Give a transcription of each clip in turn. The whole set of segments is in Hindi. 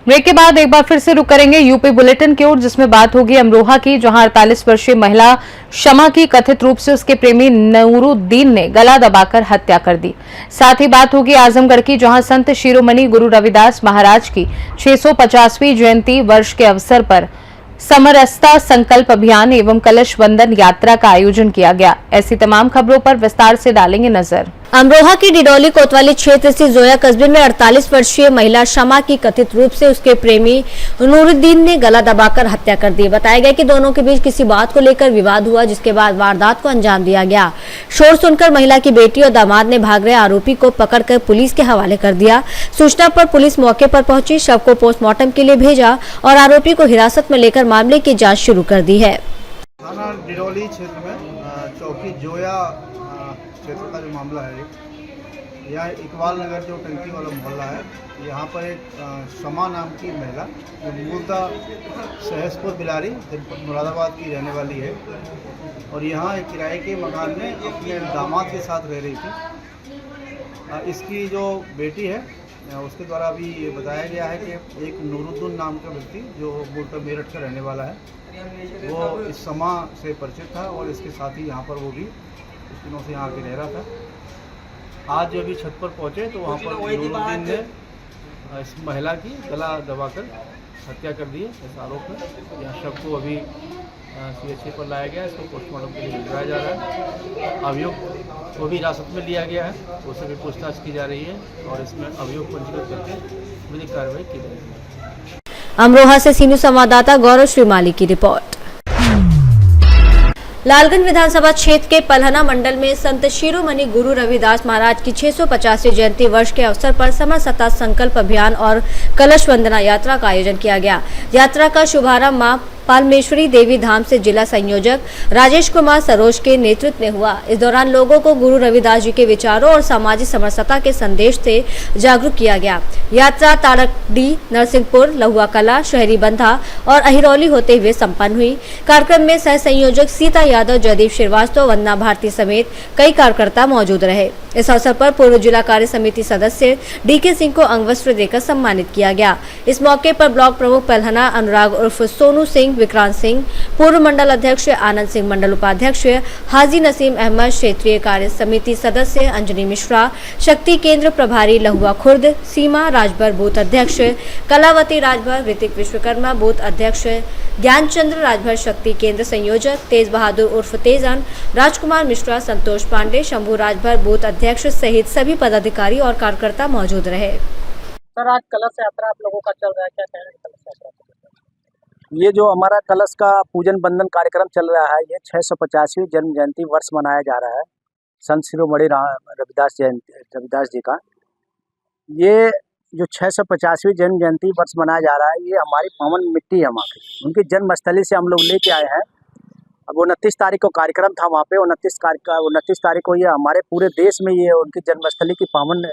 ब्रेक के बाद एक बार फिर से रुक करेंगे यूपी बुलेटिन की ओर, जिसमें बात होगी अमरोहा की, जहां 48 वर्षीय महिला शमा की कथित रूप से उसके प्रेमी नूरुद्दीन ने गला दबाकर हत्या कर दी। साथ ही बात होगी आजमगढ़ की, जहां संत शिरोमणि गुरु रविदास महाराज की 650वीं जयंती वर्ष के अवसर पर समरसता संकल्प अभियान एवं कलश वंदन यात्रा का आयोजन किया गया। ऐसी तमाम खबरों पर विस्तार से डालेंगे नजर। अमरोहा की डिडौली कोतवाली क्षेत्र स्थित जोया कस्बे में 48 वर्षीय महिला शमा की कथित रूप से उसके प्रेमी नूरुद्दीन ने गला दबाकर हत्या कर दी। बताया गया कि दोनों के बीच किसी बात को लेकर विवाद हुआ, जिसके बाद वारदात को अंजाम दिया गया। शोर सुनकर महिला की बेटी और दामाद ने भाग रहे आरोपी को पकड़कर पुलिस के हवाले कर दिया। सूचना पर पुलिस मौके पर पहुंची, शव को पोस्टमार्टम के लिए भेजा और आरोपी को हिरासत में लेकर मामले की जाँच शुरू कर दी है। थाना डिडौली क्षेत्र में चौकी जोया क्षेत्र का जो मामला है, यह इकबाल नगर जो टंकी वाला मोहल्ला है, यहाँ पर एक शमा नाम की महिला जो मूलतः सहसपुर बिलारी मुरादाबाद की रहने वाली है और यहाँ एक किराए के मकान में अपने दामाद के साथ रह रही थी। इसकी जो बेटी है उसके द्वारा अभी ये बताया गया है कि एक नूरुद्दीन नाम का व्यक्ति जो मूलतः मेरठ का रहने वाला है, वो इस शमा से परिचित था और इसके साथ ही यहाँ पर वो भी कुछ दिनों से यहाँ आके रह रहा था। आज जब भी छत पर पहुँचे तो वहाँ पर नूरुद्दीन ने इस महिला की गला दबाकर हत्या कर दी है, ऐसा आरोप है। यहाँ शव को अभी CHA पर लाया गया है, इसको पोस्टमार्टम के लिए भिजवाया जा रहा है। अभियुक्त को भी हिरासत में लिया गया है, उससे भी पूछताछ की जा रही है और इसमें अभियोग पंजीकृत करके विधिक कार्रवाई की जाएगी। अमरोहा से सीनियर संवाददाता गौरव श्रीमाली की रिपोर्ट। लालगंज विधानसभा क्षेत्र के पलहना मंडल में संत शिरोमणि गुरु रविदास महाराज की 650वीं जयंती वर्ष के अवसर पर समरसता संकल्प अभियान और कलश वंदना यात्रा का आयोजन किया गया। यात्रा का शुभारंभ मां पालमेश्वरी देवी धाम से जिला संयोजक राजेश कुमार सरोज के नेतृत्व में हुआ। इस दौरान लोगों को गुरु रविदास जी के विचारों और सामाजिक समरसता के संदेश से जागरूक किया गया। यात्रा तारकडी, नरसिंहपुर, लहुआ कला, शहरी बंधा और अहिरौली होते हुए संपन्न हुई। कार्यक्रम में सह संयोजक सीता यादव, जयदीप श्रीवास्तव, वंदना भारती समेत कई कार्यकर्ता मौजूद रहे। इस अवसर पर पूर्व जिला कार्य समिति सदस्य DK सिंह को अंगवस्त्र देकर सम्मानित किया गया। इस मौके पर ब्लॉक प्रमुख पलहना अनुराग उर्फ सोनू सिंह, विक्रांत सिंह, पूर्व मंडल अध्यक्ष आनंद सिंह, मंडल उपाध्यक्ष हाजी नसीम अहमद, क्षेत्रीय कार्य समिति सदस्य अंजनी मिश्रा, शक्ति केंद्र प्रभारी लहुआ खुर्द, सीमा राजभर बूथ अध्यक्ष, कलावती राजभर, ऋतिक विश्वकर्मा बूथ अध्यक्ष, ज्ञानचंद्र राजभर शक्ति केंद्र संयोजक, तेज बहादुर उर्फ तेजन, राजकुमार मिश्रा, संतोष पांडे, शंभू राजभर बूथ अध्यक्ष सहित सभी पदाधिकारी और कार्यकर्ता मौजूद रहे। सर, आज कलश यात्रा आप लोगों का चल रहा है, क्या कह रहे हैं कलश यात्रा? ये जो हमारा कलश का पूजन बंदन कार्यक्रम चल रहा है, ये 650वीं जन्म जयंती वर्ष मनाया जा रहा है संत शिरोमणि रविदास जी का। ये जो 650वीं जन्म जयंती वर्ष मनाया जा रहा है, ये हमारी पावन मिट्टी है वहाँ की, उनकी जन्मस्थली से हम लोग लेके आए हैं। अब 29 तारीख को कार्यक्रम था वहाँ पे, 29 तारीख को ये हमारे पूरे देश में ये उनकी जन्मस्थली की पावन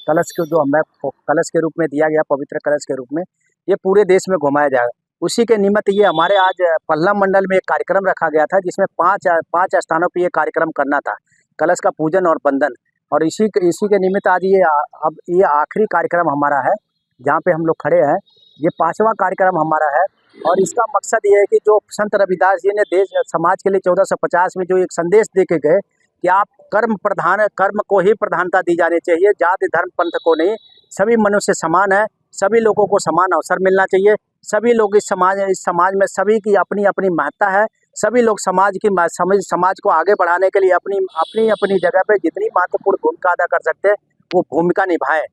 कलश को जो हमें कलश के रूप में दिया गया, पवित्र कलश के रूप में, ये पूरे देश में घुमाया जाएगा। उसी के निमित्त ये हमारे आज पलहना मंडल में एक कार्यक्रम रखा गया था, जिसमें पाँच स्थानों पर ये कार्यक्रम करना था, कलश का पूजन और बंदन। और इसी के निमित्त आज ये आखिरी कार्यक्रम हमारा है, जहाँ पे हम लोग खड़े हैं। ये 5वां कार्यक्रम हमारा है और इसका मकसद ये है कि जो संत रविदास जी ने देश समाज के लिए 1450 में जो एक संदेश दे के गए कि आप कर्म को ही प्रधानता दी जानी चाहिए, जाति धर्म पंथ को नहीं, सभी मनुष्य समान है, सभी लोगों को समान अवसर मिलना चाहिए, सभी लोग इस समाज में सभी की अपनी अपनी महत्ता है, सभी लोग समाज को आगे बढ़ाने के लिए अपनी जगह पे जितनी महत्वपूर्ण भूमिका अदा कर सकते हैं वो भूमिका निभाएं।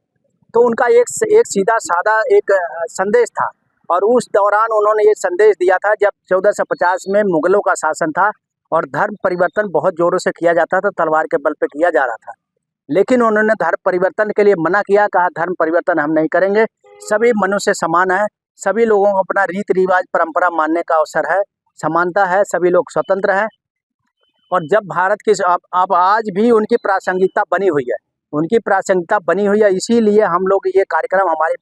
तो उनका एक सीधा सादा एक संदेश था और उस दौरान उन्होंने ये संदेश दिया था जब 1450 में मुगलों का शासन था और धर्म परिवर्तन बहुत जोरों से किया जाता था, तलवार के बल पे किया जा रहा था। लेकिन उन्होंने धर्म परिवर्तन के लिए मना किया, कहा धर्म परिवर्तन हम नहीं करेंगे, सभी मनुष्य समान है, सभी लोगों को अपना रीति रिवाज परंपरा मानने का अवसर है, समानता है, सभी लोग स्वतंत्र हैं। और जब भारत की अब आज भी उनकी प्रासंगिकता बनी हुई है, इसीलिए हम लोग ये कार्यक्रम हमारी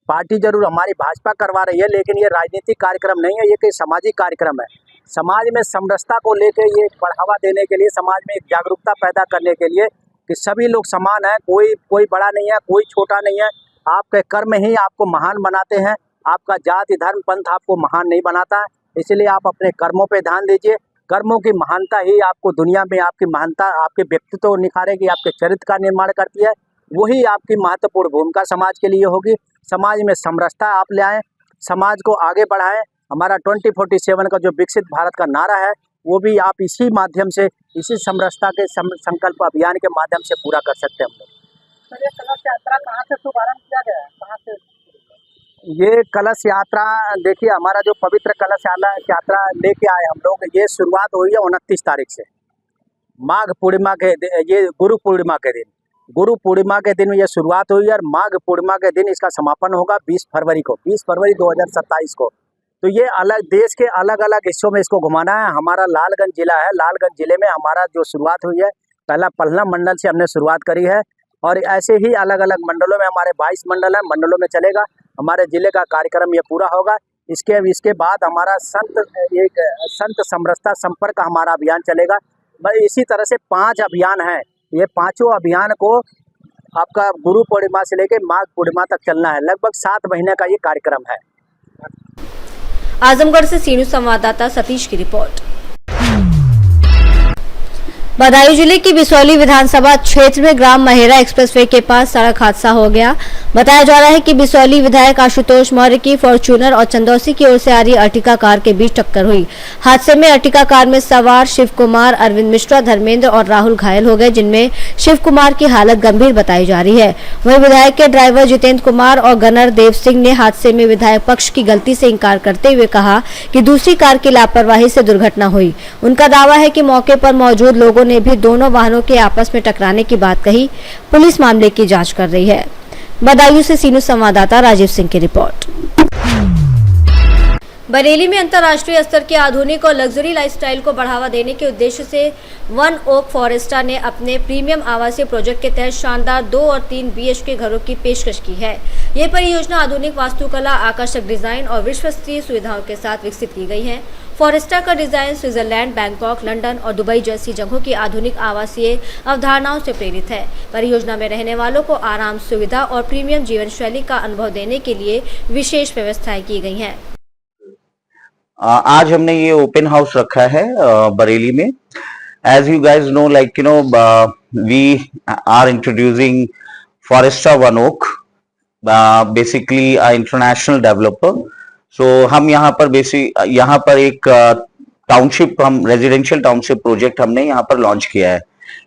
पार्टी जरूर हमारी भाजपा करवा रही है, लेकिन ये राजनीतिक कार्यक्रम नहीं है, ये कोई सामाजिक कार्यक्रम है। समाज में समरसता को लेके ये बढ़ावा देने के लिए, समाज में एक जागरूकता पैदा करने के लिए कि सभी लोग समान हैं, कोई बड़ा नहीं है, कोई छोटा नहीं है। आपके कर्म ही आपको महान बनाते हैं, आपका जाति धर्म पंथ आपको महान नहीं बनाता है। इसलिए आप अपने कर्मों पे ध्यान दीजिए। कर्मों की महानता ही आपको दुनिया में आपकी महानता, आपके व्यक्तित्व को निखारेगी, आपके चरित्र का निर्माण करती है। वही आपकी महत्वपूर्ण भूमिका समाज के लिए होगी। समाज में समरसता आप ले आएँ, समाज को आगे बढ़ाएं। हमारा 2047 का जो विकसित भारत का नारा है वो भी आप इसी माध्यम से, इसी समरसता के संकल्प अभियान के माध्यम से पूरा कर सकते हैं हम लोग। तो ये कलश यात्रा कहाँ से शुभारंभ किया गया है, कहाँ से? ये कलश यात्रा देखिए, हमारा जो पवित्र कलश यात्रा लेके आए हम लोग, ये शुरुआत हुई है 29 तारीख से। माघ पूर्णिमा के ये गुरु पूर्णिमा के दिन ये शुरुआत हुई है और माघ पूर्णिमा के दिन इसका समापन होगा 20 फरवरी 2027 को। तो ये अलग देश के अलग अलग हिस्सों में इसको घुमाना है। हमारा लालगंज जिला है, लालगंज जिले में हमारा जो शुरुआत हुई है, पहला पलना मंडल से हमने शुरुआत करी है और ऐसे ही अलग अलग मंडलों में, हमारे 22 मंडल हैं, मंडलों में चलेगा। हमारे जिले का कार्यक्रम ये पूरा होगा। इसके बाद हमारा संत समरसता संपर्क हमारा अभियान चलेगा। इसी तरह से 5 अभियान हैं। ये 5 अभियान को आपका गुरु पूर्णिमा से लेकर माघ पूर्णिमा तक चलना है। लगभग 7 महीने का ये कार्यक्रम है। आजमगढ़ से सीनू संवाददाता सतीश की रिपोर्ट। बदायूं जिले की बिसौली विधानसभा क्षेत्र में ग्राम महेरा एक्सप्रेसवे के पास सड़क हादसा हो गया। बताया जा रहा है कि बिसौली विधायक आशुतोष मौर्य की फॉर्च्यूनर और चंदौसी की ओर से आ रही अर्टिका कार के बीच टक्कर हुई। हादसे में अर्टिका कार में सवार शिव कुमार, अरविंद मिश्रा, धर्मेंद्र और राहुल घायल हो गए, जिनमें शिव कुमार की हालत गंभीर बताई जा रही है। वहीं विधायक के ड्राइवर जितेंद्र कुमार और गनर देव सिंह ने हादसे में विधायक पक्ष की गलती से इंकार करते हुए कहा कि दूसरी कार की लापरवाही से दुर्घटना हुई। उनका दावा है कि मौके पर मौजूद लोगों ने भी दोनों वाहनों के आपस में टकराने की बात कही। पुलिस मामले की जांच कर रही है। बदायूं से सीनू संवाददाता राजीव सिंह की रिपोर्ट। बरेली में अंतर्राष्ट्रीय स्तर के आधुनिक और लग्जरी लाइफस्टाइल को बढ़ावा देने के उद्देश्य से वन ओक फॉरेस्टा ने अपने प्रीमियम आवासीय प्रोजेक्ट के तहत शानदार 2 और 3 BHK घरों की पेशकश की है। ये परियोजना आधुनिक वास्तुकला, आकर्षक डिजाइन और विश्वस्तरीय सुविधाओं के साथ विकसित की गई है। फॉरेस्टा का डिजाइन स्विट्जरलैंड, बैंकॉक, लंदन और दुबई जैसी जगहों की आधुनिक आवासीय अवधारणाओं से प्रेरित है। परियोजना में रहने वालों को आराम, सुविधा और प्रीमियम जीवन शैली का अनुभव देने के लिए विशेष व्यवस्थाएं की गई हैं। आज हमने ये ओपन हाउस रखा है बरेली में। As you guys know, like you know, we are introducing Foresta one oak, basically international developer. So हम यहाँ पर एक टाउनशिप, हम रेजिडेंशियल टाउनशिप प्रोजेक्ट हमने यहाँ पर लॉन्च किया है।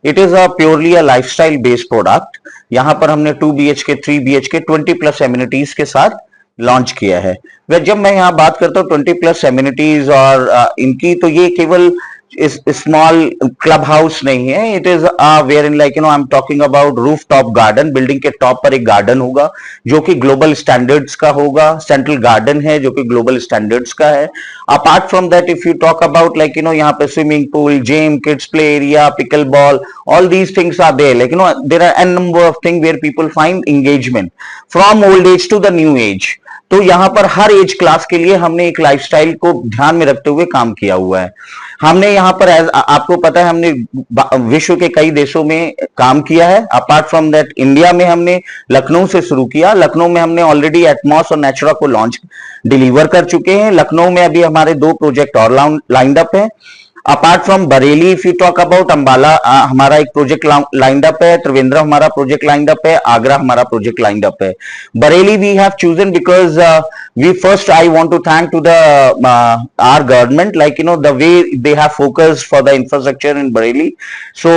It is purely a lifestyle based product. यहाँ पर हमने 2 BHK, 3 BHK 20+ एमिनिटीज के साथ लॉन्च किया है। वह जब मैं यहाँ बात करता हूँ 20+ एमिनिटीज और इनकी, तो ये केवल स्मॉल क्लब हाउस नहीं है। It is where in, like you know, I am talking about roof top garden. Building के टॉप पर एक गार्डन होगा जो कि ग्लोबल स्टैंडर्ड्स का होगा। सेंट्रल गार्डन है जो कि ग्लोबल स्टैंडर्ड्स का है। Apart from that, if you talk about, like you no, यहाँ पे swimming pool, gym, kids play area, pickle ball, all these things are there. Like, you know, there are a number of things where people find engagement from old age to the new age. तो यहाँ पर हर एज क्लास के लिए हमने एक लाइफस्टाइल को ध्यान में रखते हुए काम किया हुआ है। हमने यहाँ पर, आपको पता है, हमने विश्व के कई देशों में काम किया है। अपार्ट फ्रॉम दैट, इंडिया में हमने लखनऊ से शुरू किया। लखनऊ में हमने ऑलरेडी एटमॉस और नेचुरा को लॉन्च डिलीवर कर चुके हैं। लखनऊ में अभी हमारे 2 प्रोजेक्ट और लाइंड अप है। Apart from Bareilly, if you talk about Ambala, हमारा एक प्रोजेक्ट लाइंड अप है। त्रिवेंद्र हमारा प्रोजेक्ट लाइंड अप है। आगरा हमारा प्रोजेक्ट लाइंड अप है। Bareilly we have chosen because we first, I want to thank to the our government, like you know, the way they have focused for the infrastructure in Bareilly. So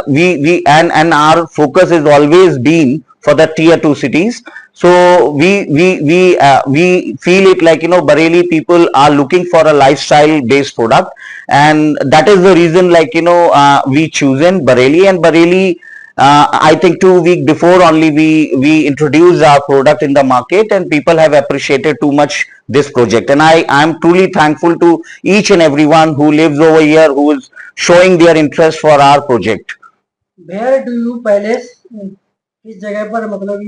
we and our focus has always been for the tier 2 cities. So we feel it like, you know, Bareilly people are looking for a lifestyle based product, and that is the reason, like, you know, we chosen Bareilly. And Bareilly, I think 2 weeks before only we introduced our product in the market, and people have appreciated too much this project. And I am truly thankful to each and everyone who lives over here, who is showing their interest for our project. Where do you place किस जगह पर मतलब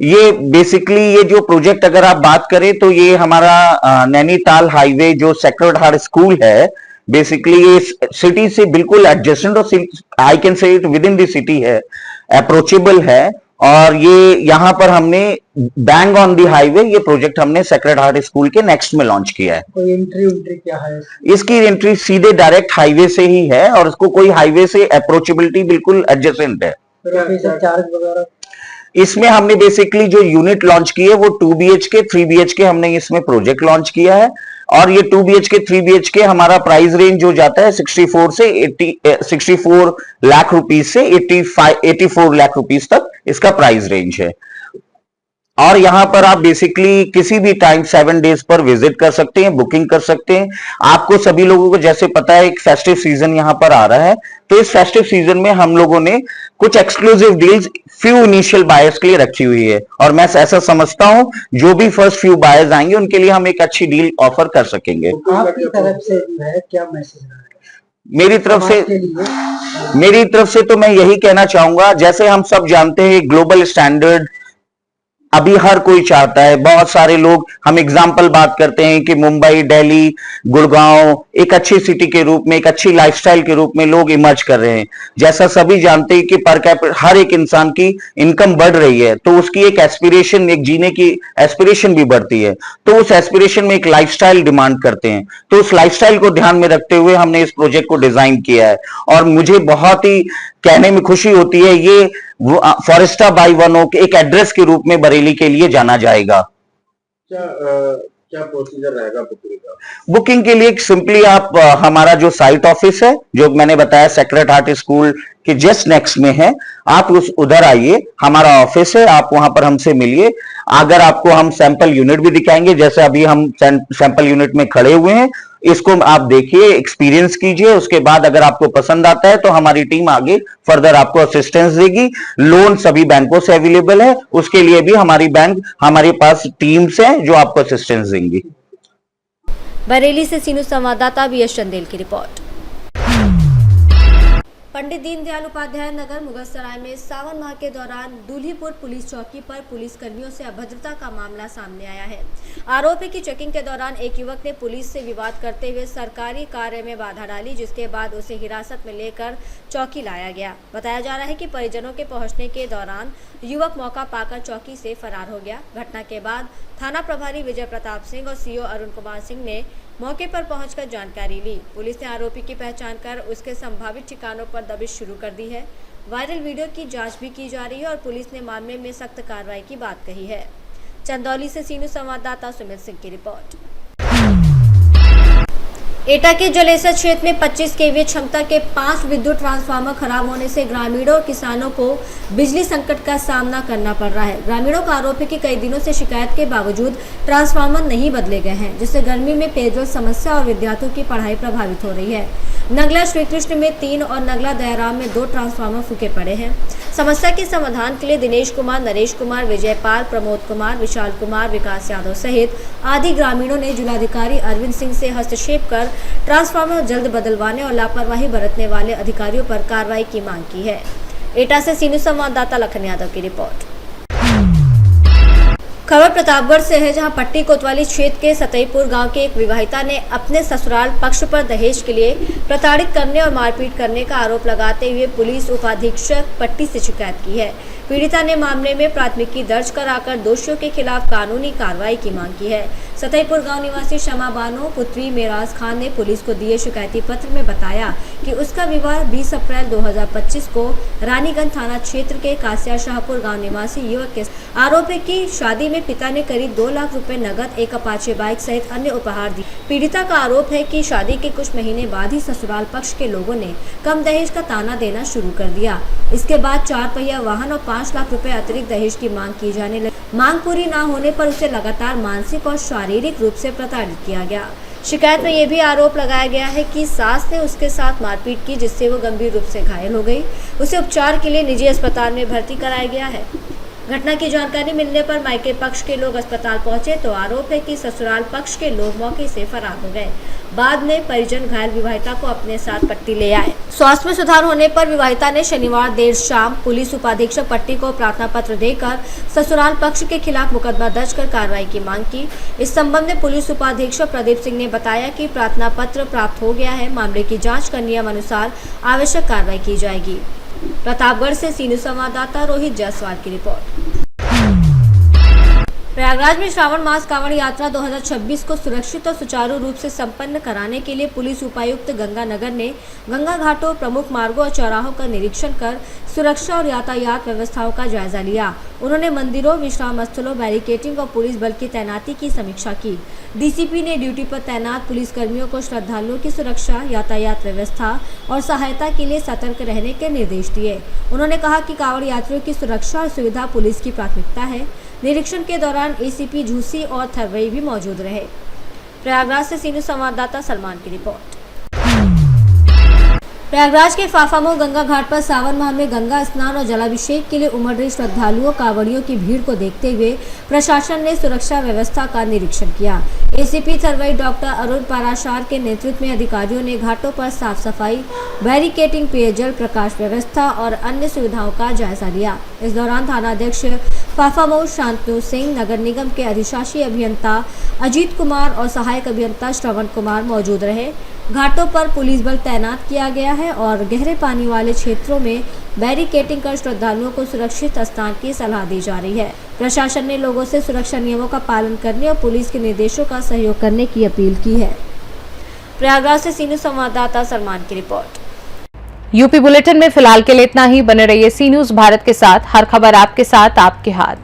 ये बेसिकली ये जो प्रोजेक्ट अगर आप बात करें तो ये हमारा नैनीताल हाईवे जो सेक्रेड हार्ट स्कूल है, बेसिकली ये सिटी से बिल्कुल एडजेसेंट और I can say it with in the city है, अप्रोचेबल है। और ये यहाँ पर हमने बैंग ऑन द हाईवे ये प्रोजेक्ट हमने सेक्रेड हार्ट स्कूल के नेक्स्ट में लॉन्च किया है। कोई एंट्री क्या है? इसकी एंट्री सीधे डायरेक्ट हाईवे से ही है और इसको कोई हाईवे से अप्रोचेबिलिटी बिल्कुल एडजेसेंट है। चार्ज वगैरह इसमें हमने बेसिकली जो यूनिट लॉन्च की है वो 2 BHK 3 BHK हमने इसमें प्रोजेक्ट लॉन्च किया है। और ये 2 BHK 3 BHK हमारा प्राइस रेंज जो जाता है 64 लाख रुपीज से 84 लाख रुपीज तक इसका प्राइस रेंज है। और यहां पर आप बेसिकली किसी भी टाइम 7 डेज पर विजिट कर सकते हैं, बुकिंग कर सकते हैं। आपको सभी लोगों को जैसे पता है एक फेस्टिव सीजन यहां पर आ रहा है, तो इस फेस्टिव सीजन में हम लोगों ने कुछ exclusive deals few initial buyers के लिए रखी हुई है। और मैं ऐसा समझता हूं जो भी फर्स्ट फ्यू बायर्स आएंगे उनके लिए हम एक अच्छी डील ऑफर कर सकेंगे। आपकी तरफ से है क्या मैसेज है? मेरी तरफ से तो मैं यही कहना चाहूंगा, जैसे हम सब जानते हैं ग्लोबल स्टैंडर्ड अभी हर कोई चाहता है। बहुत सारे लोग, हम एग्जाम्पल बात करते हैं कि मुंबई, दिल्ली, गुड़गांव एक अच्छी सिटी के रूप में, एक अच्छी लाइफस्टाइल के रूप में लोग इमर्ज कर रहे हैं। जैसा सभी जानते हैं कि पर कैपिटल हर एक इंसान की इनकम बढ़ रही है, तो उसकी एक एस्पिरेशन, एक जीने की एस्पिरेशन भी बढ़ती है। तो उस एस्पिरेशन में एक लाइफस्टाइल डिमांड करते हैं, तो उस लाइफस्टाइल को ध्यान में रखते हुए हमने इस प्रोजेक्ट को डिजाइन किया है। और मुझे बहुत ही कहने में खुशी होती है, ये फॉरेस्टा बाय वन ओक एक एड्रेस के रूप में बरेली के लिए जाना जाएगा। क्या प्रोसीजर रहेगा बुकिंग का? बुकिंग के लिए सिंपली आप हमारा जो साइट ऑफिस है जो मैंने बताया सेक्रेड हार्ट स्कूल के जस्ट नेक्स्ट में है, आप उधर आइए, हमारा ऑफिस है, आप वहां पर हमसे मिलिए। अगर आपको हम सैंपल यूनिट भी दिखाएंगे, जैसे अभी हम सैंपल यूनिट में खड़े हुए हैं, इसको आप देखिए, एक्सपीरियंस कीजिए। उसके बाद अगर आपको पसंद आता है तो हमारी टीम आगे फर्दर आपको असिस्टेंस देगी। लोन सभी बैंकों से अवेलेबल है, उसके लिए भी हमारे पास टीम्स हैं जो आपको असिस्टेंस देंगी। बरेली से सीनू संवाददाता बीएस चंदेल की रिपोर्ट। पंडित दीनदयाल उपाध्याय नगर मुगलसराय में सावन माह के दौरान दूल्हीपुर पुलिस चौकी पर पुलिस कर्मियों से अभद्रता का मामला सामने आया है। आरोप है कि चेकिंग के दौरान एक युवक ने पुलिस से विवाद करते हुए सरकारी कार्य में बाधा डाली, जिसके बाद उसे हिरासत में लेकर चौकी लाया गया। बताया जा रहा है कि परिजनों के पहुंचने के दौरान युवक मौका पाकर चौकी से फरार हो गया। घटना के बाद थाना प्रभारी विजय प्रताप सिंह और सीओ अरुण कुमार सिंह ने मौके पर पहुंचकर जानकारी ली। पुलिस ने आरोपी की पहचान कर उसके संभावित ठिकानों पर दबिश शुरू कर दी है। वायरल वीडियो की जांच भी की जा रही है और पुलिस ने मामले में सख्त कार्रवाई की बात कही है। चंदौली से सीनू संवाददाता सुमित सिंह की रिपोर्ट। एटा के जलेसर क्षेत्र में 25 केवीए क्षमता के 5 विद्युत ट्रांसफार्मर खराब होने से ग्रामीणों और किसानों को बिजली संकट का सामना करना पड़ रहा है। ग्रामीणों का आरोप है कि कई दिनों से शिकायत के बावजूद ट्रांसफार्मर नहीं बदले गए हैं, जिससे गर्मी में पेयजल समस्या और विद्यार्थियों की पढ़ाई प्रभावित हो रही है। नगला श्रीकृष्ण में 3 और नगला दयाराम में 2 ट्रांसफार्मर फूके पड़े हैं। समस्या के समाधान के लिए दिनेश कुमार, नरेश कुमार, विजयपाल, प्रमोद कुमार, विशाल कुमार, विकास यादव सहित आदि ग्रामीणों ने जिलाधिकारी अरविंद सिंह से हस्तक्षेप कर ट्रांसफार्मर जल्द बदलवाने और लापरवाही बरतने वाले अधिकारियों पर कार्रवाई की मांग की है। एटा से सीनू संवाददाता लखन यादव की रिपोर्ट। खबर प्रतापगढ़ से है, जहां पट्टी कोतवाली क्षेत्र के सतईपुर गांव के एक विवाहिता ने अपने ससुराल पक्ष पर दहेज के लिए प्रताड़ित करने और मारपीट करने का आरोप लगाते हुए पुलिस उपाधीक्षक पट्टी से शिकायत की है। पीड़िता ने मामले में प्राथमिकी दर्ज कराकर दोषियों के खिलाफ कानूनी कार्रवाई की मांग की है। सतईपुर गांव निवासी शमा बानो पुत्री मेराज खान ने पुलिस को दिए शिकायती पत्र में बताया कि उसका विवाह 20 अप्रैल 2025 को रानीगंज थाना क्षेत्र के कासिया शाहपुर गांव निवासी युवक के आरोप है कि शादी में पिता ने करीब 2 लाख रुपए नगद, एक अपाचे बाइक सहित अन्य उपहार दिए। पीड़िता का आरोप है कि शादी के कुछ महीने बाद ही ससुराल पक्ष के लोगों ने कम दहेज का ताना देना शुरू कर दिया। इसके बाद 4 पहिया वाहन और 5 लाख रुपए अतिरिक्त दहेज की मांग की जाने लगी। मांग पूरी न होने पर उसे लगातार मानसिक और शारीरिक रूप से प्रताड़ित किया गया। शिकायत में यह भी आरोप लगाया गया है कि सास ने उसके साथ मारपीट की, जिससे वो गंभीर रूप से घायल हो गई। उसे उपचार के लिए निजी अस्पताल में भर्ती कराया गया है। घटना की जानकारी मिलने पर मायके पक्ष के लोग अस्पताल पहुंचे तो आरोप है कि ससुराल पक्ष के लोग मौके से फरार हो गए। बाद में परिजन घायल विवाहिता को अपने साथ पट्टी ले आए। स्वास्थ्य में सुधार होने पर विवाहिता ने शनिवार देर शाम पुलिस उपाधीक्षक पट्टी को प्रार्थना पत्र देकर ससुराल पक्ष के खिलाफ मुकदमा दर्ज कर कार्रवाई की मांग की। इस संबंध में पुलिस उपाधीक्षक प्रदीप सिंह ने बताया कि प्रार्थना पत्र प्राप्त हो गया है। मामले की जाँच कर नियमानुसार आवश्यक कार्रवाई की जाएगी। प्रतापगढ़ से सीनू संवाददाता रोहित जायसवाल की रिपोर्ट। प्रयागराज में श्रावण मास कांवड़ यात्रा 2026 को सुरक्षित और सुचारू रूप से संपन्न कराने के लिए पुलिस उपायुक्त गंगानगर ने गंगा घाटों, प्रमुख मार्गों और चौराहों का निरीक्षण कर सुरक्षा और यातायात व्यवस्थाओं का जायजा लिया। उन्होंने मंदिरों, विश्राम स्थलों, बैरिकेडिंग और पुलिस बल की तैनाती की समीक्षा की। डीसीपी ने ड्यूटी पर तैनात पुलिसकर्मियों को श्रद्धालुओं की सुरक्षा, यातायात व्यवस्था और सहायता के लिए सतर्क रहने के निर्देश दिए। उन्होंने कहा कि कांवड़ यात्रियों की सुरक्षा और सुविधा पुलिस की प्राथमिकता है। निरीक्षण के दौरान एसीपी झूसी और थरवई भी मौजूद रहे। प्रयागराज से सीनू संवाददाता सलमान की रिपोर्ट। प्रयागराज के फाफामऊ गंगा घाट पर सावन माह में गंगा स्नान और जलाभिषेक के लिए उमड़ रही श्रद्धालुओं कांवड़ियों की भीड़ को देखते हुए प्रशासन ने सुरक्षा व्यवस्था का निरीक्षण किया। एसीपी थरवई डॉक्टर अरुण पाराशार के नेतृत्व में अधिकारियों ने घाटों पर साफ सफाई, बैरिकेडिंग, पेयजल, प्रकाश व्यवस्था और अन्य सुविधाओं का जायजा लिया। इस दौरान थानाध्यक्ष फाफामऊ शांतनु सिंह, नगर निगम के अधिशासी अभियंता अजीत कुमार और सहायक अभियंता श्रवण कुमार मौजूद रहे। घाटों पर पुलिस बल तैनात किया गया है और गहरे पानी वाले क्षेत्रों में बैरिकेडिंग कर श्रद्धालुओं को सुरक्षित स्नान की सलाह दी जा रही है। प्रशासन ने लोगों से सुरक्षा नियमों का पालन करने और पुलिस के निर्देशों का सहयोग करने की अपील की है। प्रयागराज से सीनू संवाददाता सलमान की रिपोर्ट। यूपी बुलेटिन में फिलहाल के लिए इतना ही। बने रहिए सी न्यूज भारत के साथ। हर खबर आपके साथ, आपके हाथ।